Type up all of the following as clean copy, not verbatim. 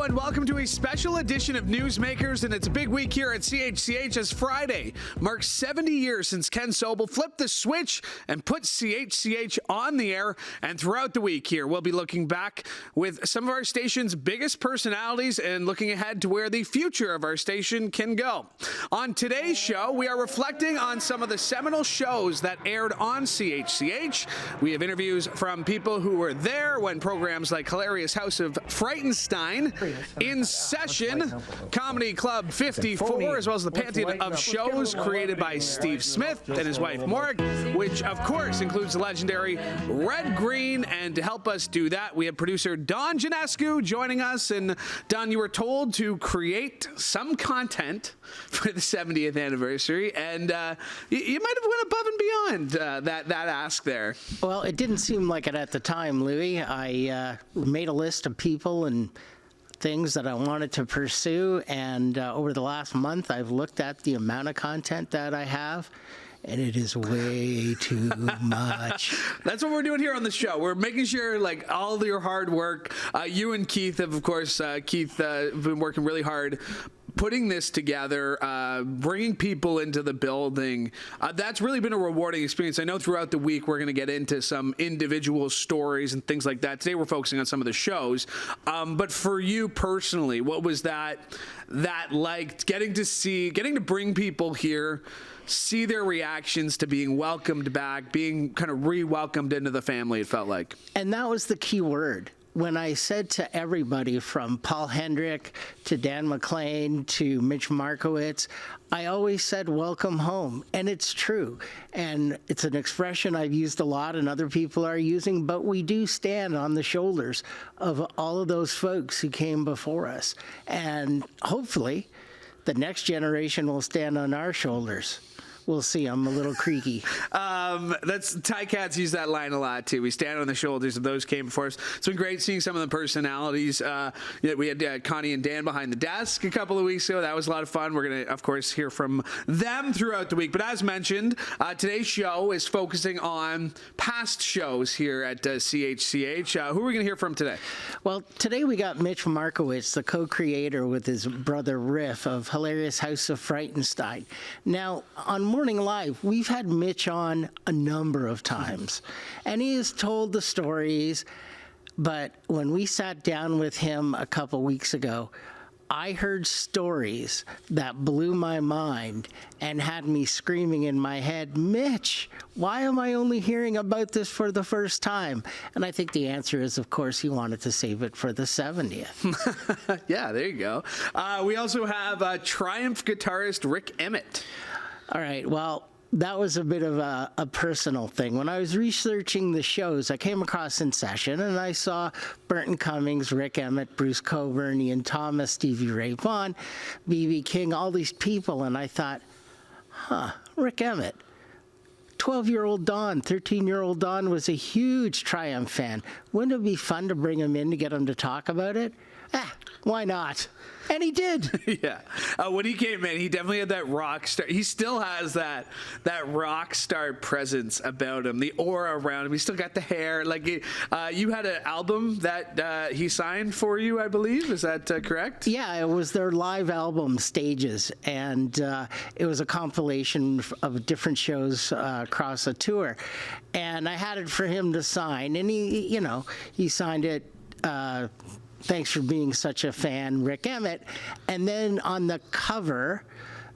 and welcome to a special edition of Newsmakers, and it's a big week here at CHCH as Friday marks 70 years since Ken Sobel flipped the switch and put CHCH on the air, and throughout the week here, we'll be looking back with some of our station's biggest personalities and looking ahead to where the future of our station can go. On today's show, we are reflecting on some of the seminal shows that aired on CHCH. We have interviews from people who were there when programs like Hilarious House of Frightenstein, In Session, Comedy Club 54, as well as the pantheon of shows created by Steve Smith and his wife Morg, which of course includes the legendary Red Green. And to help us do that, we have producer Don Jonescu joining us. And Don, you were told to create some content for the 70th anniversary, and you might have went above and beyond that ask there. Well, it didn't seem like it at the time, Louie. I made a list of people and things that I wanted to pursue, and over the last month, I've looked at the amount of content that I have, and it is way too much. That's what we're doing here on the show. We're making sure, like, all your hard work, you and Keith have, of course, Keith have been working really hard putting this together, bringing people into the building. That's really been a rewarding experience. I know throughout the week we're going to get into some individual stories and things like that. Today we're focusing on some of the shows. But for you personally, what was that like, getting to bring people here, see their reactions to being welcomed back, being kind of re-welcomed into the family, it felt like? And that was the key word. When I said to everybody from Paul Hendrick to Dan McLean to Mitch Markowitz, I always said, welcome home. And it's true. And it's an expression I've used a lot and other people are using, but we do stand on the shoulders of all of those folks who came before us. And hopefully the next generation will stand on our shoulders. We'll see. I'm a little creaky. Ty Katz used that line a lot too. We stand on the shoulders of those who came before us. It's been great seeing some of the personalities. We had Connie and Dan behind the desk a couple of weeks ago. That was a lot of fun. We're going to, of course, hear from them throughout the week. But as mentioned, today's show is focusing on past shows here at CHCH. Who are we going to hear from today? Well, today we got Mitch Markowitz, the co-creator with his brother Riff of Hilarious House of Frightenstein. Now, on Morning Live, we've had Mitch on a number of times, and he has told the stories, but when we sat down with him a couple weeks ago, I heard stories that blew my mind and had me screaming in my head, Mitch, why am I only hearing about this for the first time? And I think the answer is, of course, he wanted to save it for the 70th. Yeah, there you go. We also have Triumph guitarist Rick Emmett. All right, well, that was a bit of a personal thing. When I was researching the shows, I came across In Session, and I saw Burton Cummings, Rick Emmett, Bruce Coburn, Ian Thomas, Stevie Ray Vaughan, B.B. King, all these people, and I thought, Rick Emmett. 12-year-old Don, 13-year-old Don was a huge Triumph fan. Wouldn't it be fun to bring him in to get him to talk about it? Why not? And he did. Yeah. When he came in, he definitely had that rock star. He still has that rock star presence about him, the aura around him. He still got the hair. Like you had an album that he signed for you, I believe. Is that correct? Yeah, it was their live album, Stages, and it was a compilation of different shows across a tour. And I had it for him to sign, and he signed it. Thanks for being such a fan, Rick Emmett. And then on the cover,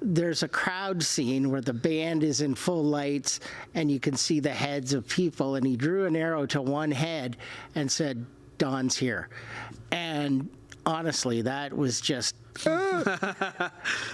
there's a crowd scene where the band is in full lights and you can see the heads of people. And he drew an arrow to one head and said, Don's here. And honestly, that was just...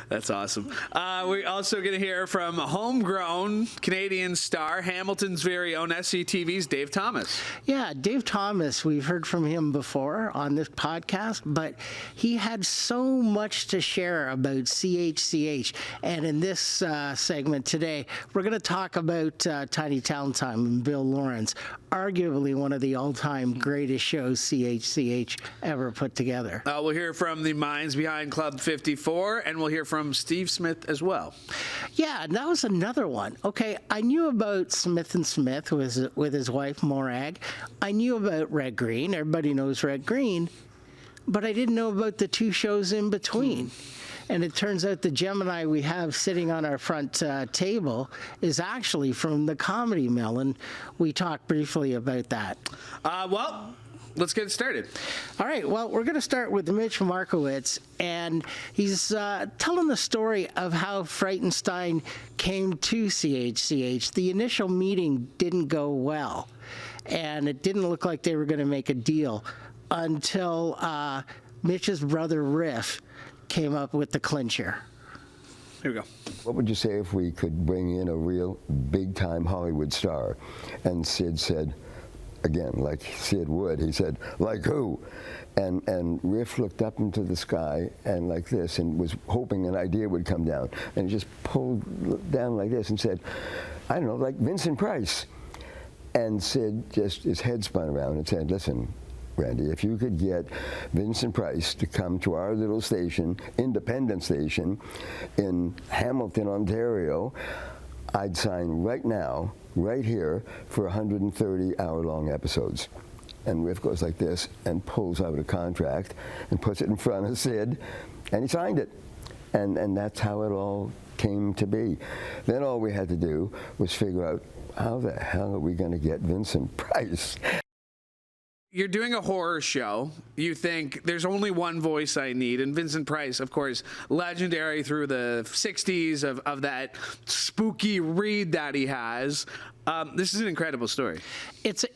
That's awesome. We're also going to hear from homegrown Canadian star, Hamilton's very own SCTV's Dave Thomas. Yeah, Dave Thomas, we've heard from him before on this podcast, but he had so much to share about CHCH. And in this segment today, we're going to talk about Tiny Town Time and Bill Lawrence, arguably one of the all-time greatest shows CHCH ever put together. We'll hear from the minds behind Club 54, and we'll hear from Steve Smith as well. Yeah, and that was another one. Okay, I knew about Smith & Smith with his wife, Morag. I knew about Red Green. Everybody knows Red Green. but I didn't know about the 2 shows in between. And it turns out the Gemini we have sitting on our front table is actually from the Comedy Mill, and we talked briefly about that. Well, let's get started. All right, well, we're going to start with Mitch Markowitz, and he's telling the story of how Frightenstein came to CHCH. The initial meeting didn't go well, and it didn't look like they were going to make a deal until Mitch's brother Riff came up with the clincher. Here we go. What would you say if we could bring in a real big-time Hollywood star? And Sid said, again, like Sid would, he said, like who? And Riff looked up into the sky and like this and was hoping an idea would come down. And he just pulled down like this and said, I don't know, like Vincent Price. And Sid just, his head spun around and said, listen, Randy, if you could get Vincent Price to come to our little station, independent station, in Hamilton, Ontario, I'd sign right now, right here, for 130 hour-long episodes. And Riff goes like this and pulls out a contract and puts it in front of Sid, and he signed it. And that's how it all came to be. Then all we had to do was figure out, how the hell are we going to get Vincent Price? You're doing a horror show. You think there's only one voice I need, and Vincent Price, of course, legendary through the 60s of that spooky read that he has. This is an incredible story. It's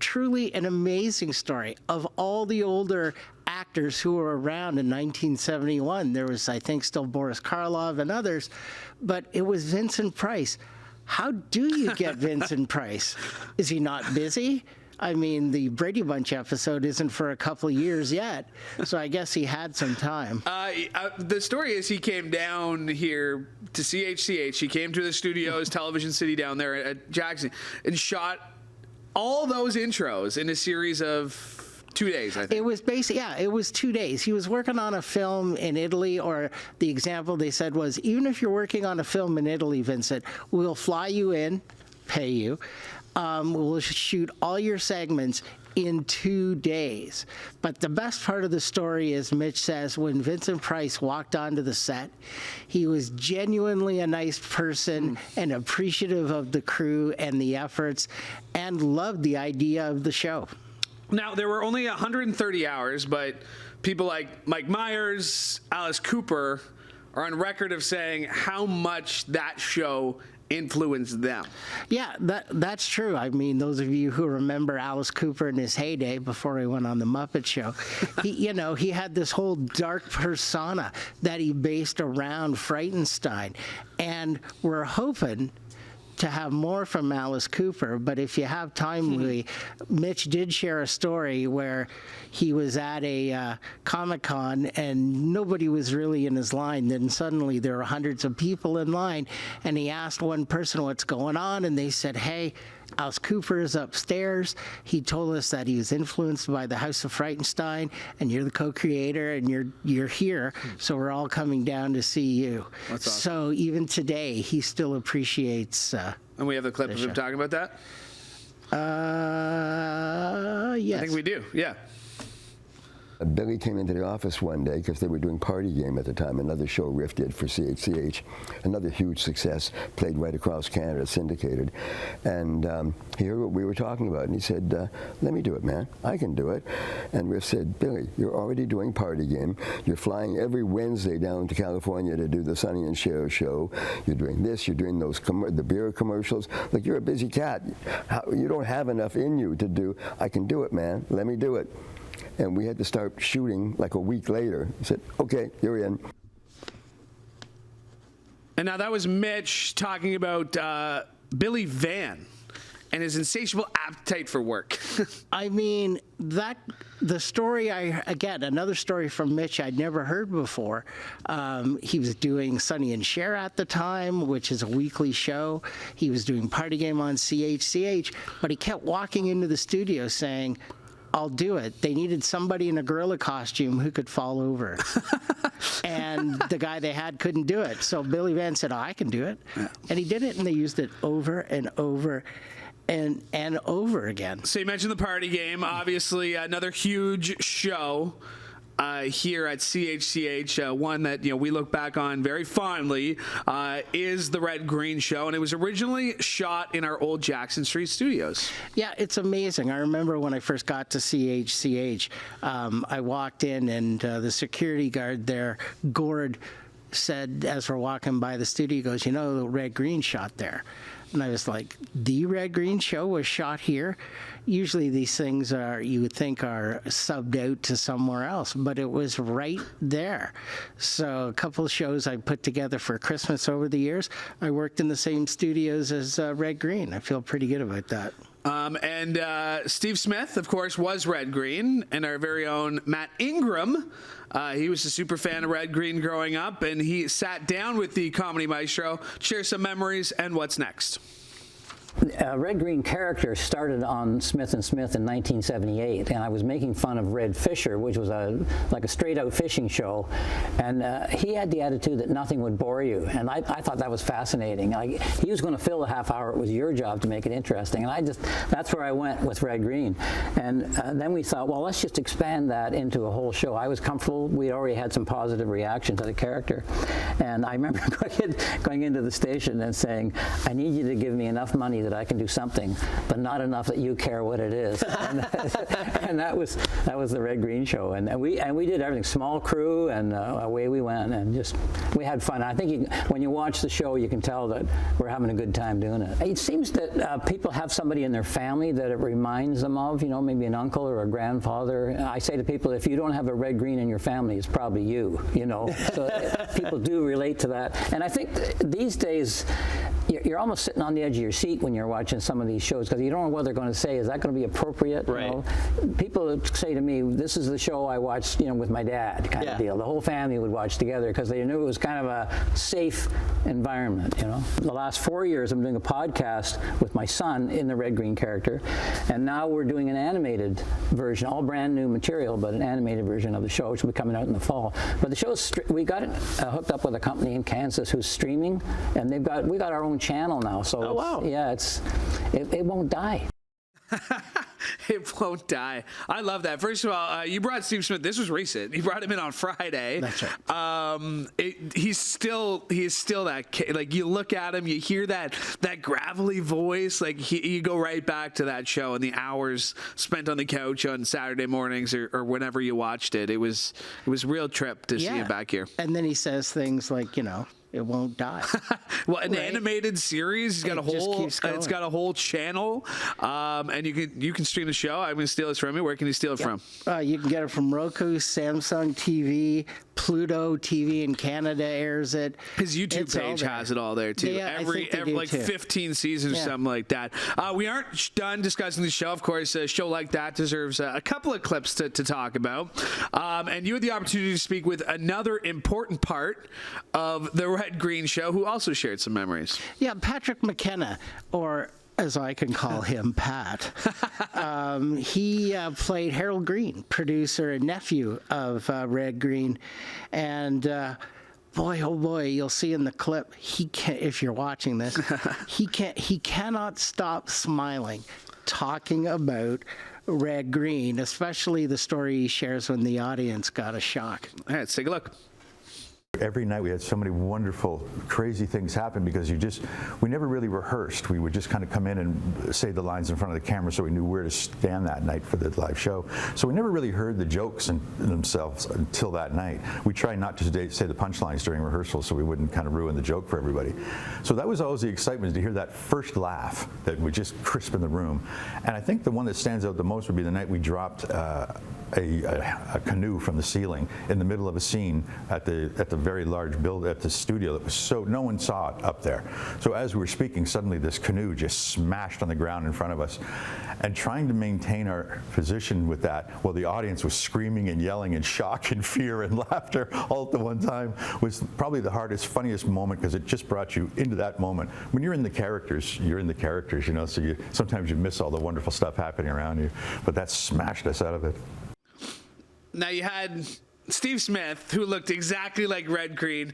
truly an amazing story. Of all the older actors who were around in 1971, there was, I think, still Boris Karloff and others, but it was Vincent Price. How do you get Vincent Price? Is he not busy? I mean, the Brady Bunch episode isn't for a couple of years yet, so I guess he had some time. The story is he came down here to CHCH. He came to the studios, Television City down there at Jackson, and shot all those intros in a series of 2 days, I think. It was basically, yeah, it was 2 days. He was working on a film in Italy, or the example they said was, even if you're working on a film in Italy, Vincent, we'll fly you in, pay you. We'll shoot all your segments in 2 days. But the best part of the story is, Mitch says, when Vincent Price walked onto the set, he was genuinely a nice person and appreciative of the crew and the efforts, and loved the idea of the show. Now, there were only 130 hours, but people like Mike Myers, Alice Cooper are on record of saying how much that show influenced them. Yeah, that's true. I mean, those of you who remember Alice Cooper in his heyday before he went on the Muppet Show, he had this whole dark persona that he based around Frightenstein, and we're hoping to have more from Alice Cooper, but if you have time, Louie, Mitch did share a story where he was at a Comic-Con and nobody was really in his line. Then suddenly there were hundreds of people in line, and he asked one person what's going on, and they said, hey, Alice Cooper is upstairs. He told us that he was influenced by the House of Frightenstein, and you're the co-creator, and you're here, so we're all coming down to see you. That's awesome. So even today, he still appreciates. And we have the clip of him talking about that? Yes. I think we do, yeah. Billy came into the office one day because they were doing Party Game at the time, another show Riff did for CHCH, another huge success, played right across Canada, syndicated. And he heard what we were talking about, and he said, let me do it, man. I can do it. And Riff said, Billy, you're already doing Party Game. You're flying every Wednesday down to California to do the Sonny and Cher show. You're doing this, you're doing those the beer commercials. Like, you're a busy cat. You don't have enough in you to do. I can do it, man. Let me do it. And we had to start shooting like a week later. He said, okay, you're in. And now that was Mitch talking about Billy Van and his insatiable appetite for work. I mean, the story, another story from Mitch I'd never heard before. He was doing Sonny and Cher at the time, which is a weekly show. He was doing Party Game on CHCH, but he kept walking into the studio saying, I'll do it. They needed somebody in a gorilla costume who could fall over. And the guy they had couldn't do it. So Billy Van said, I can do it. Yeah. And he did it, and they used it over and over and over again. So you mentioned the Party Game, obviously another huge show. here at CHCH, one that we look back on very fondly, is the Red Green Show, and it was originally shot in our old Jackson Street studios. Yeah, it's amazing. I remember when I first got to CHCH, I walked in and the security guard there, Gord, said as we're walking by the studio, he goes, the Red Green shot there. And I was like, the Red Green Show was shot here? Usually these things you would think are subbed out to somewhere else, but it was right there. So a couple of shows I put together for Christmas over the years, I worked in the same studios as Red Green. I feel pretty good about that. And Steve Smith, of course, was Red Green, and our very own Matt Ingram. He was a super fan of Red Green growing up, and he sat down with the comedy maestro, share some memories, and what's next. Red Green character started on Smith & Smith in 1978, and I was making fun of Red Fisher, which was like a straight-out fishing show, and he had the attitude that nothing would bore you, and I thought that was fascinating. He was going to fill the half hour. It was your job to make it interesting, and that's where I went with Red Green. And then we thought, well, let's just expand that into a whole show. I was comfortable. We already had some positive reaction to the character, and I remember going into the station and saying, I need you to give me enough money that I can do something, but not enough that you care what it is. And that was the Red Green Show, and we did everything, small crew, and away we went, and we had fun. I think when you watch the show, you can tell that we're having a good time doing it. It seems that people have somebody in their family that it reminds them of, maybe an uncle or a grandfather. I say to people, if you don't have a Red Green in your family, it's probably you. So people do relate to that, and I think these days you're almost sitting on the edge of your seat when you're watching some of these shows, because you don't know what they're going to say. Is that going to be appropriate? Right. People say to me, this is the show I watched with my dad, kind of deal. The whole family would watch together because they knew it was kind of a safe environment. The last 4 years I'm doing a podcast with my son in the Red Green character, and now we're doing an animated version, all brand new material, but an animated version of the show, which will be coming out in the fall. But the show's we got it hooked up with a company in Kansas who's streaming, and we got our own channel now. So oh, wow. It won't die. It won't die. I love that. First of all, you brought Steve Smith. This was recent. You brought him in on Friday. That's right. He's still that. Like, you look at him, you hear that gravelly voice. Like, you go right back to that show and the hours spent on the couch on Saturday mornings or whenever you watched it. It was a real trip to see him back here. And then he says things like, it won't die. Well, an animated series. It's got a whole channel, and you can stream the show. I'm going to steal this from you. Where can you steal it from? You can get it from Roku, Samsung TV, Pluto TV in Canada airs it. His YouTube page has it all there too. Yeah, every like too. 15 seasons or something like that. We aren't done discussing the show. Of course, a show like that deserves a couple of clips to talk about. And you had the opportunity to speak with another important part of the Red Green Show, who also shared some memories. Yeah, Patrick McKenna, or as I can call him, Pat. He played Harold Green, producer and nephew of Red Green, and boy, oh boy, you'll see in the clip, if you're watching this, he cannot stop smiling, talking about Red Green, especially the story he shares when the audience got a shock. All right, let's take a look. Every night we had so many wonderful, crazy things happen because we never really rehearsed. We would just kind of come in and say the lines in front of the camera so we knew where to stand that night for the live show. So we never really heard the jokes themselves until that night. We tried not to say the punchlines during rehearsal so we wouldn't kind of ruin the joke for everybody. So that was always the excitement, to hear that first laugh that would just crisp in the room. And I think the one that stands out the most would be the night we dropped a canoe from the ceiling in the middle of a scene at the very large build at the studio that was so no one saw it up there. So as we were speaking, suddenly this canoe just smashed on the ground in front of us, and trying to maintain our position with that while the audience was screaming and yelling in shock and fear and laughter all at the one time was probably the hardest, funniest moment, because it just brought you into that moment. When you're in the characters, so sometimes you miss all the wonderful stuff happening around you, but that smashed us out of it. Now, you had Steve Smith, who looked exactly like Red Green,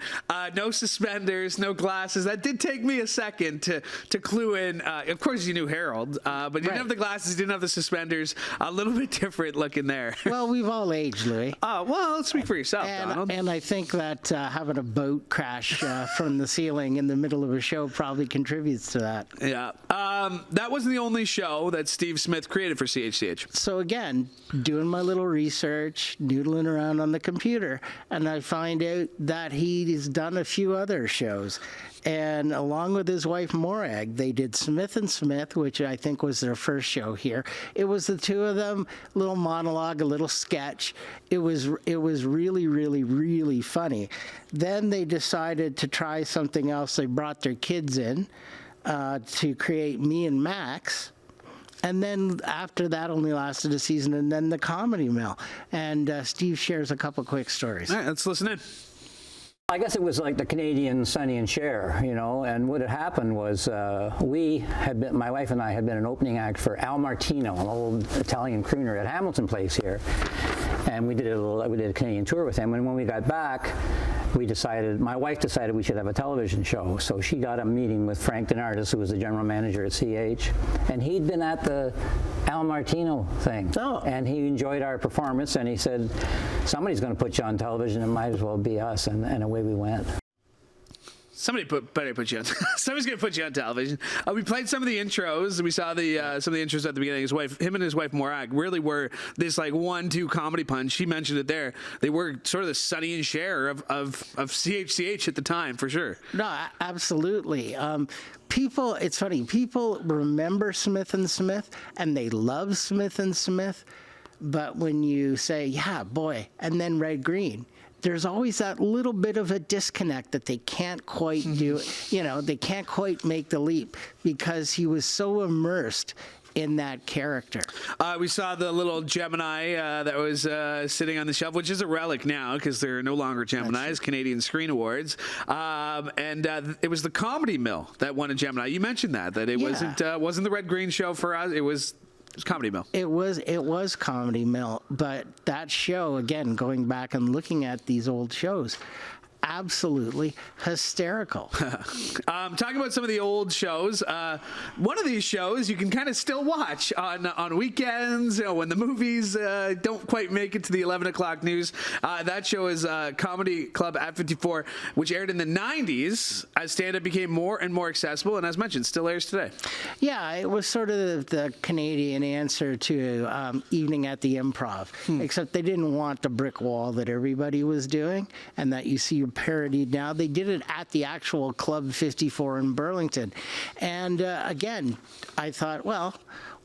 no suspenders, no glasses. That did take me a second to clue in. Of course, you knew Harold, but you didn't have the glasses, didn't have the suspenders. A little bit different looking there. Well, we've all aged, Louie. Well, speak for yourself, Donald. And I think that having a boat crash from the ceiling in the middle of a show probably contributes to that. Yeah. That wasn't the only show that Steve Smith created for CHCH. So again, doing my little research, noodling around on the computer, and I find out that he's done a few other shows. And along with his wife Morag, they did Smith and Smith, which I think was their first show here. It was the two of them, a little monologue, a little sketch. It was really, really, really funny. Then they decided to try something else. They brought their kids in to create Me and Max. And then after that only lasted a season, and then the Comedy Mill. And Steve shares a couple quick stories. All right, let's listen in. I guess it was like the Canadian Sonny and Cher, you know, and what had happened was my wife and I had been an opening act for Al Martino, an old Italian crooner at Hamilton Place here. And we did a Canadian tour with him, and when we got back, my wife decided we should have a television show. So she got a meeting with Frank Denardis, who was the general manager at CH, and he'd been at the Al Martino thing. Oh. And he enjoyed our performance, and he said, somebody's going to put you on television, it might as well be us, and away we went. Somebody's going to put you on television. We played some of the intros. We saw some of the intros at the beginning. Him and his wife Morag really were this like 1-2 comedy punch. He mentioned it there. They were sort of the Sonny and Cher of CHCH at the time, for sure. No, absolutely. It's funny. People remember Smith and Smith, and they love Smith and Smith. But when you say, yeah, boy, and then Red Green, there's always that little bit of a disconnect that they can't quite do. They can't quite make the leap because he was so immersed in that character. We saw the little Gemini that was sitting on the shelf, which is a relic now because they're no longer Geminis, Canadian Screen Awards. And it was the Comedy Mill that won a Gemini. You mentioned that it wasn't the Red Green show for us. It was Comedy Mill. It was Comedy Mill, but that show, again, going back and looking at these old shows, absolutely hysterical. Talking about some of the old shows, one of these shows you can kind of still watch on weekends, when the movies don't quite make it to the 11 o'clock news. That show is Comedy Club at 54, which aired in the 90s as stand-up became more and more accessible, and as mentioned, still airs today. Yeah, it was sort of the Canadian answer to Evening at the Improv, except they didn't want the brick wall that everybody was doing and that you see parodied now. They did it at the actual Club 54 in Burlington. And again, I thought, well,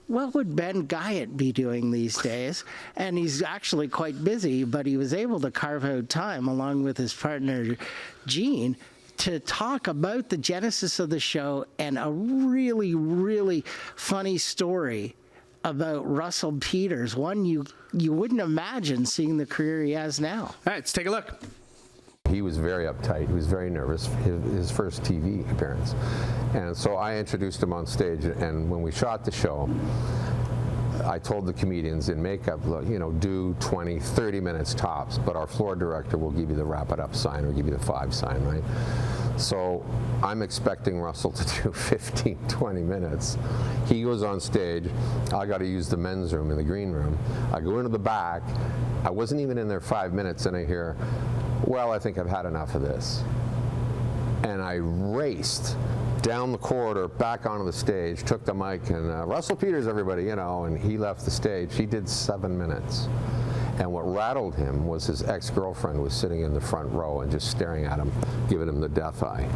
what would Ben Guyatt be doing these days? And he's actually quite busy, but he was able to carve out time along with his partner, Gene, to talk about the genesis of the show and a really, really funny story about Russell Peters, one you wouldn't imagine seeing the career he has now. All right, let's take a look. He was very uptight. He was very nervous, his first TV appearance. And so I introduced him on stage, and when we shot the show, I told the comedians in makeup, look, do 20, 30 minutes tops, but our floor director will give you the wrap it up sign or give you the 5 sign, right? So I'm expecting Russell to do 15, 20 minutes. He goes on stage. I got to use the men's room in the green room. I go into the back. I wasn't even in there 5 minutes, and I hear, well, I think I've had enough of this. And I raced down the corridor, back onto the stage, took the mic, and Russell Peters, everybody, and he left the stage. He did 7 minutes. And what rattled him was his ex-girlfriend was sitting in the front row and just staring at him, giving him the death eye.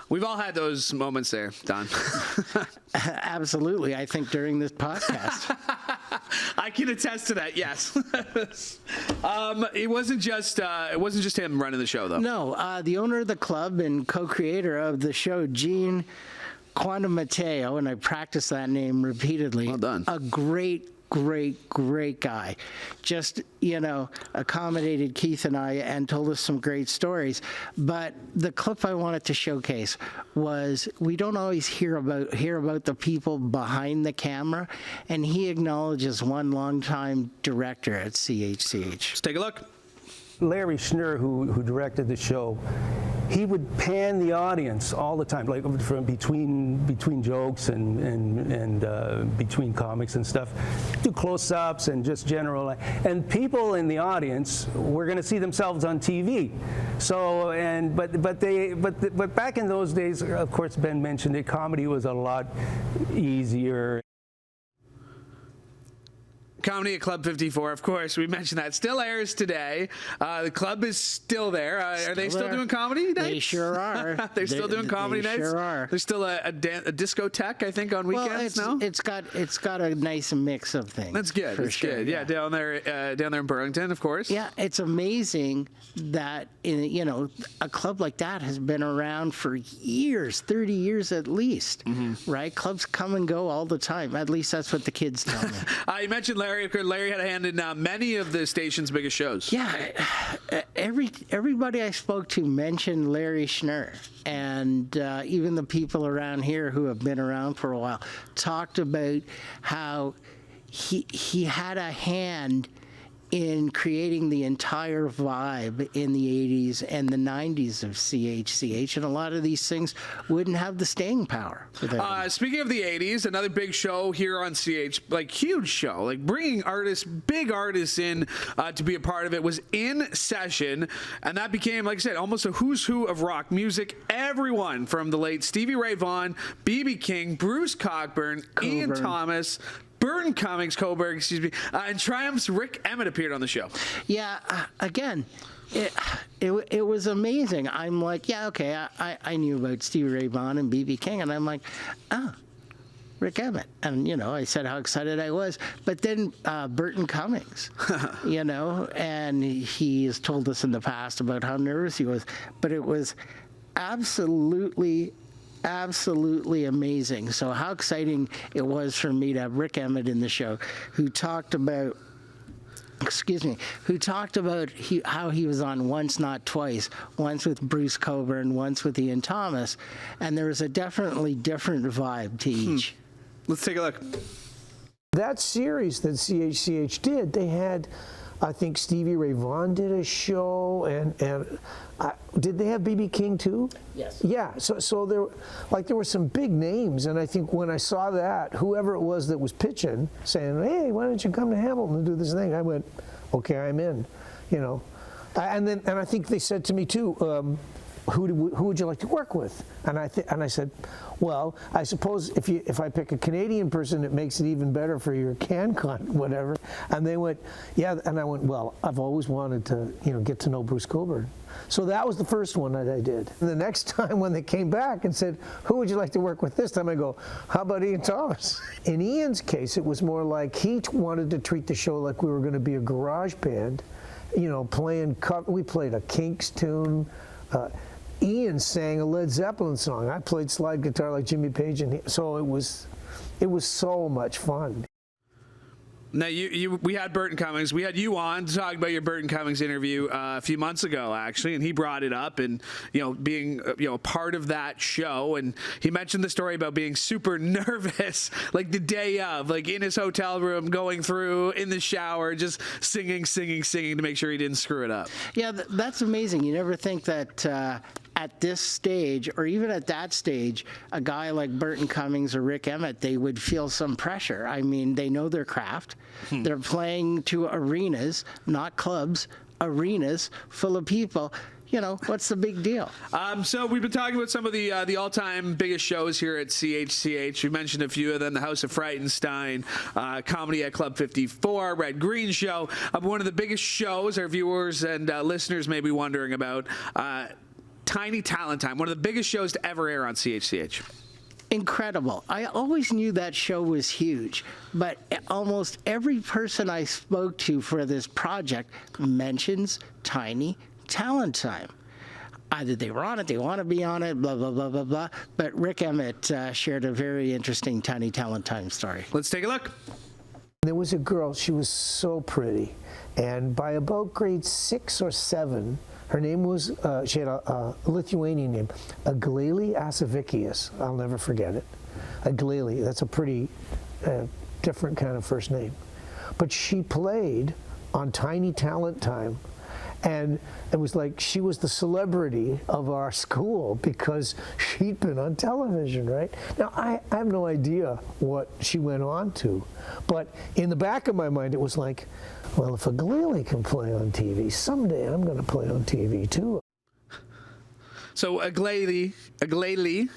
We've all had those moments there, Don. Absolutely. I think during this podcast. I can attest to that. Yes. It wasn't just him running the show, though. No, the owner of the club and co-creator of the show, Gene Quantum Mateo, and I practiced that name repeatedly. Well done. A great great guy. Just, accommodated Keith and I and told us some great stories. But the clip I wanted to showcase was, we don't always hear about the people behind the camera, and he acknowledges one longtime director at CHCH. Let's take a look. Larry Schnurr, who directed the show, he would pan the audience all the time, like from between jokes and between comics and stuff, do close-ups and just general. And people in the audience were going to see themselves on TV. So but back in those days, of course, Ben mentioned it. Comedy was a lot easier. Comedy at Club 54, of course. We mentioned that. Still airs today. The club is still there. Are they still doing comedy nights? They sure are. They're still doing comedy nights? They sure are. There's still a discotheque, I think, on weekends now? It's got a nice mix of things. That's good. That's good. Yeah, down there in Burlington, of course. Yeah, it's amazing that a club like that has been around for years, 30 years at least, right? Clubs come and go all the time. At least that's what the kids tell me. You mentioned Larry. Larry had a hand in many of the station's biggest shows. Yeah, everybody I spoke to mentioned Larry Schnurr, and even the people around here who have been around for a while talked about how he had a hand in creating the entire vibe in the 80s and the 90s of CHCH, and a lot of these things wouldn't have the staying power. Speaking of the 80s, another big show here on CH, like huge show, like bringing big artists in to be a part of it, was In Session, and that became, like I said, almost a who's who of rock music. Everyone from the late Stevie Ray Vaughan, B.B. King, Bruce Cockburn, Ian Thomas, Burton Cummings, Coburn, excuse me, and Triumph's Rick Emmett appeared on the show. Yeah, again, it was amazing. I'm like, yeah, okay, I knew about Stevie Ray Vaughan and B.B. King, and I'm like, Rick Emmett. And, I said how excited I was. But then Burton Cummings, and he has told us in the past about how nervous he was. But it was absolutely amazing. So how exciting it was for me to have Rick Emmett in the show, who talked about how he was on Once Not Twice, once with Bruce Cockburn, once with Ian Thomas, and there was a definitely different vibe to each. Let's take a look. That series that CHCH did, they had, I think Stevie Ray Vaughan did a show, and did they have B.B. King too? Yes. Yeah. So there were some big names, and I think when I saw that, whoever it was that was pitching, saying, "Hey, why don't you come to Hamilton and do this thing?" I went, "Okay, I'm in," And I think they said to me too, who would you like to work with? And I said, well, I suppose if I pick a Canadian person, it makes it even better for your CanCon, whatever. And they went, yeah. And I went, well, I've always wanted to, get to know Bruce Cockburn. So that was the first one that I did. And the next time when they came back and said, who would you like to work with this time? I go, how about Ian Thomas? In Ian's case, it was more like he wanted to treat the show like we were going to be a garage band, playing, we played a Kinks tune. Ian sang a Led Zeppelin song. I played slide guitar like Jimmy Page, and so it was so much fun. Now, we had Burton Cummings. We had you on to talk about your Burton Cummings interview a few months ago, actually, and he brought it up and, being, a part of that show. And he mentioned the story about being super nervous, like the day of, like in his hotel room, going through in the shower, just singing to make sure he didn't screw it up. Yeah, that's amazing. You never think that at this stage, or even at that stage, a guy like Burton Cummings or Rick Emmett, they would feel some pressure. I mean, they know their craft. They're playing to arenas, not clubs, arenas full of people. What's the big deal? So we've been talking about some of the all-time biggest shows here at CHCH. We mentioned a few of them: the House of Frightenstein, Comedy at Club 54, Red Green Show. One of the biggest shows our viewers and listeners may be wondering about, Tiny Talent Time, one of the biggest shows to ever air on CHCH. Incredible. I always knew that show was huge, but almost every person I spoke to for this project mentions Tiny Talent Time. Either they were on it, they want to be on it, blah, blah, blah, blah, blah. But Rick Emmett shared a very interesting Tiny Talent Time story. Let's take a look. There was a girl, she was so pretty, and by about grade 6 or 7, her name was, she had a Lithuanian name, Aglaili Asavikius. I'll never forget it. Aglaili, that's a pretty different kind of first name. But she played on Tiny Talent Time, and it was like she was the celebrity of our school because she'd been on television, right? Now, I have no idea what she went on to, but in the back of my mind, it was like, well, if Aglaili can play on TV, someday I'm going to play on TV too. So Aglaili,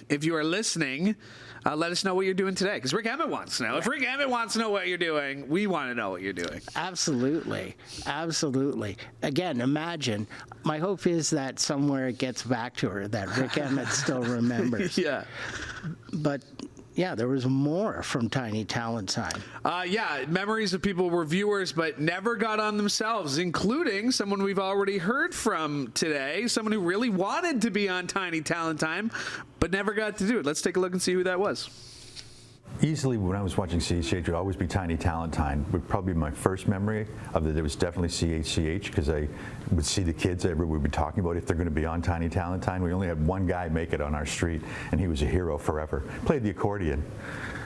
if you are listening, let us know what you're doing today, because Rick Emmett wants to know. If Rick Emmett wants to know what you're doing, we want to know what you're doing. Absolutely. Absolutely. Again, imagine, my hope is that somewhere it gets back to her, that Rick Emmett still remembers. Yeah. But yeah, there was more from Tiny Talent Time. Yeah, memories of people who were viewers but never got on themselves, including someone we've already heard from today, someone who really wanted to be on Tiny Talent Time but never got to do it. Let's take a look and see who that was. Easily, when I was watching CHCH, it would always be Tiny Talent Time. Would probably be my first memory of that. It was definitely CHCH, because I would see the kids would be talking about if they're going to be on Tiny Talent Time. We only had one guy make it on our street, and he was a hero forever. Played the accordion.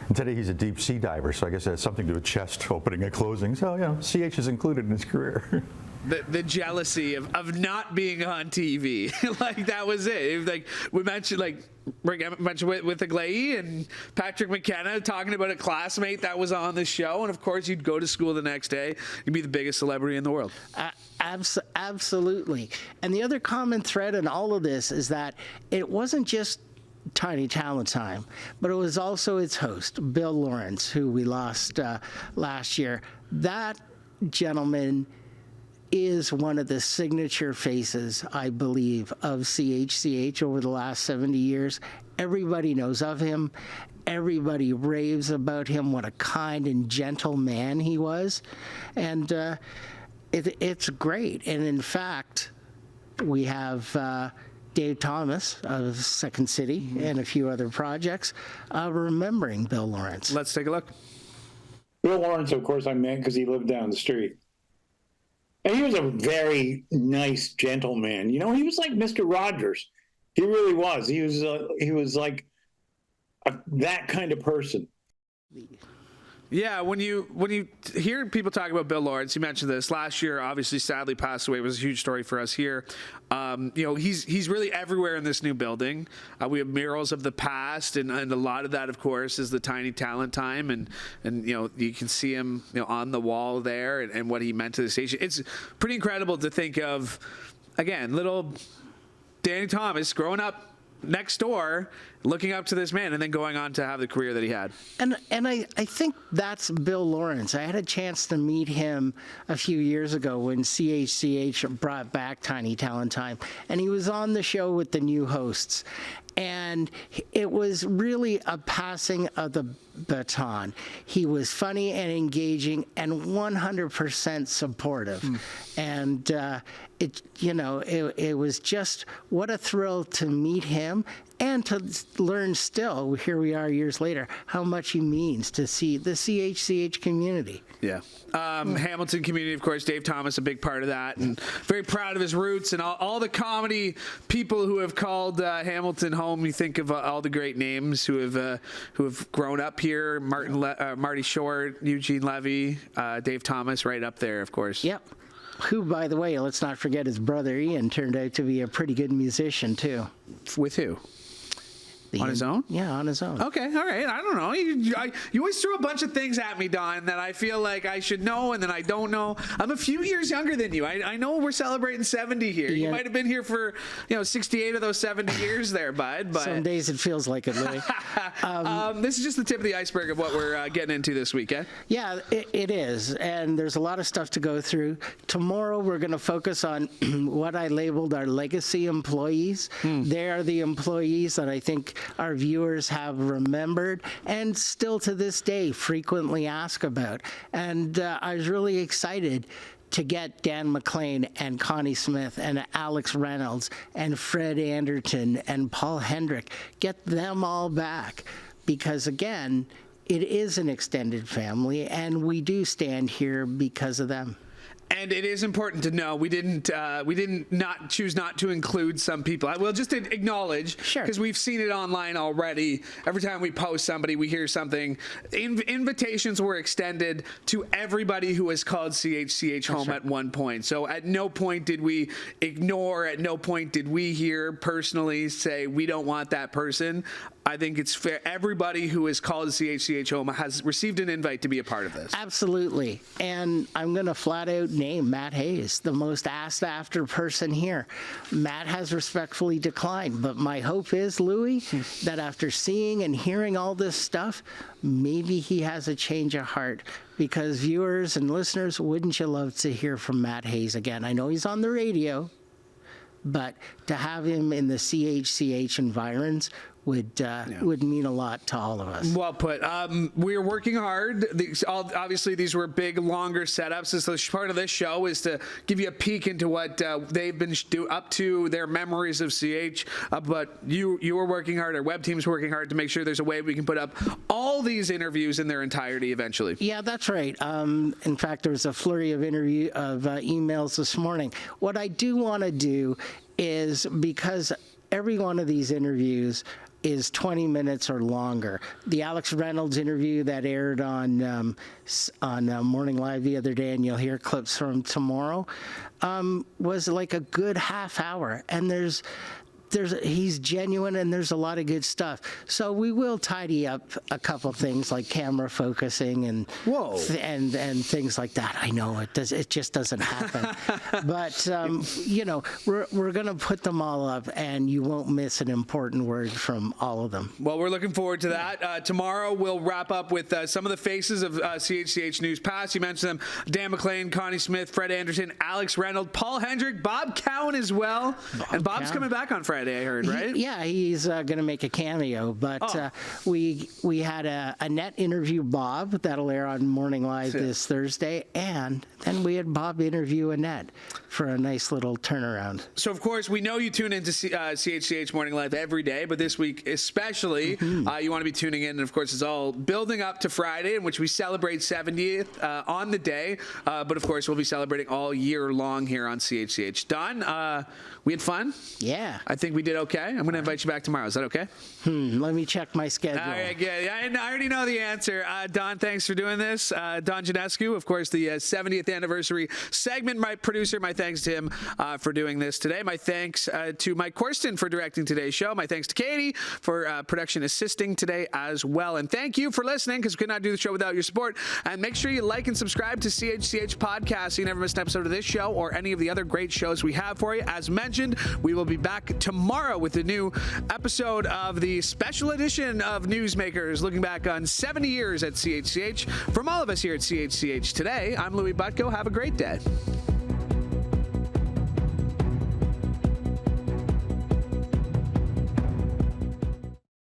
And today he's a deep sea diver, so I guess it has something to do with chest opening and closing. So, you know, CH is included in his career. The jealousy of not being on TV. Like, that was it. It was like, we mentioned, like, Rick mentioned with Aglaili and Patrick McKenna talking about a classmate that was on the show, and of course you'd go to school the next day, you'd be the biggest celebrity in the world. Absolutely. And the other common thread in all of this is that it wasn't just Tiny Talent Time, but it was also its host, Bill Lawrence, who we lost last year. That gentleman is one of the signature faces, I believe, of CHCH over the last 70 years. Everybody knows of him. Everybody raves about him, what a kind and gentle man he was. And it's great. And in fact, we have Dave Thomas of Second City and a few other projects remembering Bill Lawrence. Let's take a look. Bill Lawrence, of course, I met because he lived down the street. And he was a very nice gentleman. You know, he was like Mr. Rogers. He really was. He was like that kind of person. Yeah, when you hear people talk about Bill Lawrence, you mentioned this last year. Obviously, sadly passed away. It was a huge story for us here. You know, he's really everywhere in this new building. We have murals of the past, and a lot of that, of course, is the Tiny Talent Time, and you know, you can see him, you know, on the wall there, and what he meant to the station. It's pretty incredible to think of. Again, little Danny Thomas growing up next door, looking up to this man, and then going on to have the career that he had. And I think that's Bill Lawrence. I had a chance to meet him a few years ago when CHCH brought back Tiny Talent Time, and he was on the show with the new hosts. And it was really a passing of the baton. He was funny and engaging and 100% supportive. And it was just what a thrill to meet him and to learn still, here we are years later, how much he means to see the CHCH community. Yeah. Hamilton community, of course, Dave Thomas, a big part of that, and very proud of his roots and all the comedy people who have called Hamilton home. You think of all the great names who have grown up here: Marty Short, Eugene Levy, Dave Thomas, right up there, of course. Yep. Who, by the way, let's not forget his brother Ian turned out to be a pretty good musician too. With who? On his own? Yeah, on his own. Okay, all right. I don't know. You always throw a bunch of things at me, Don, that I feel like I should know and then I don't know. I'm a few years younger than you. I know we're celebrating 70 here. Yeah. You might have been here for 68 of those 70 years there, bud. But some days it feels like it, Louie. This is just the tip of the iceberg of what we're getting into this weekend. Yeah, it is. And there's a lot of stuff to go through. Tomorrow we're going to focus on what I labeled our legacy employees. They are the employees that I think our viewers have remembered and still to this day frequently ask about. And I was really excited to get Dan McLean and Connie Smith and Alex Reynolds and Fred Anderton and Paul Hendrick, get them all back. Because again, it is an extended family, and we do stand here because of them. And it is important to know we didn't not choose not to include some people. I will just acknowledge, because we've seen it online already. Every time we post somebody, we hear something. Invitations were extended to everybody who has called CHCH home at one point. So at no point did we ignore, at no point did we here personally say we don't want that person. I think it's fair. Everybody who has called CHCH home has received an invite to be a part of this. Absolutely. And I'm going to flat out name Matt Hayes, the most asked after person here. Matt has respectfully declined, but my hope is, Louie, that after seeing and hearing all this stuff, maybe he has a change of heart. Because viewers and listeners, wouldn't you love to hear from Matt Hayes again? I know he's on the radio, but to have him in the CHCH environs would mean a lot to all of us. Well put. We're working hard. Obviously, these were big, longer setups. So part of this show is to give you a peek into what they've been up to, their memories of CH. But you are working hard. Our web team's working hard to make sure there's a way we can put up all these interviews in their entirety eventually. Yeah, that's right. In fact, there was a flurry of emails this morning. What I do want to do is, because every one of these interviews is 20 minutes or longer. The Alex Reynolds interview that aired on Morning Live the other day, and you'll hear clips from tomorrow, was like a good half hour. And he's genuine, and there's a lot of good stuff. So we will tidy up a couple things like camera focusing and things like that. I know it just doesn't happen. But we're going to put them all up, and you won't miss an important word from all of them. Well, we're looking forward to that. Tomorrow we'll wrap up with some of the faces of CHCH News Past. You mentioned them: Dan McLean, Connie Smith, Fred Anderson, Alex Reynolds, Paul Hendrick, Bob Cowan as well. And Bob's coming back on Friday, I heard, right? He's going to make a cameo. But we had a Annette interview Bob that'll air on Morning Live this Thursday, and then we had Bob interview Annette for a nice little turnaround. So, of course, we know you tune into CHCH Morning Live every day, but this week especially, you want to be tuning in. And, of course, it's all building up to Friday, in which we celebrate 70th on the day. But, of course, we'll be celebrating all year long here on CHCH. Don, we had fun? Yeah. I think we did okay. I'm going to invite you back tomorrow. Is that okay? Let me check my schedule. All right, good. I already know the answer. Don, thanks for doing this. Don Jonescu, of course, the 70th anniversary segment. My producer, my thanks to him for doing this today. My thanks to Mike Corsten for directing today's show. My thanks to Katie for production assisting today as well. And thank you for listening, because we could not do the show without your support. And make sure you like and subscribe to CHCH Podcast so you never miss an episode of this show or any of the other great shows we have for you. As mentioned, we will be back tomorrow with a new episode of the special edition of Newsmakers, looking back on 70 years at CHCH. From all of us here at CHCH today, I'm Louie Butko. Have a great day.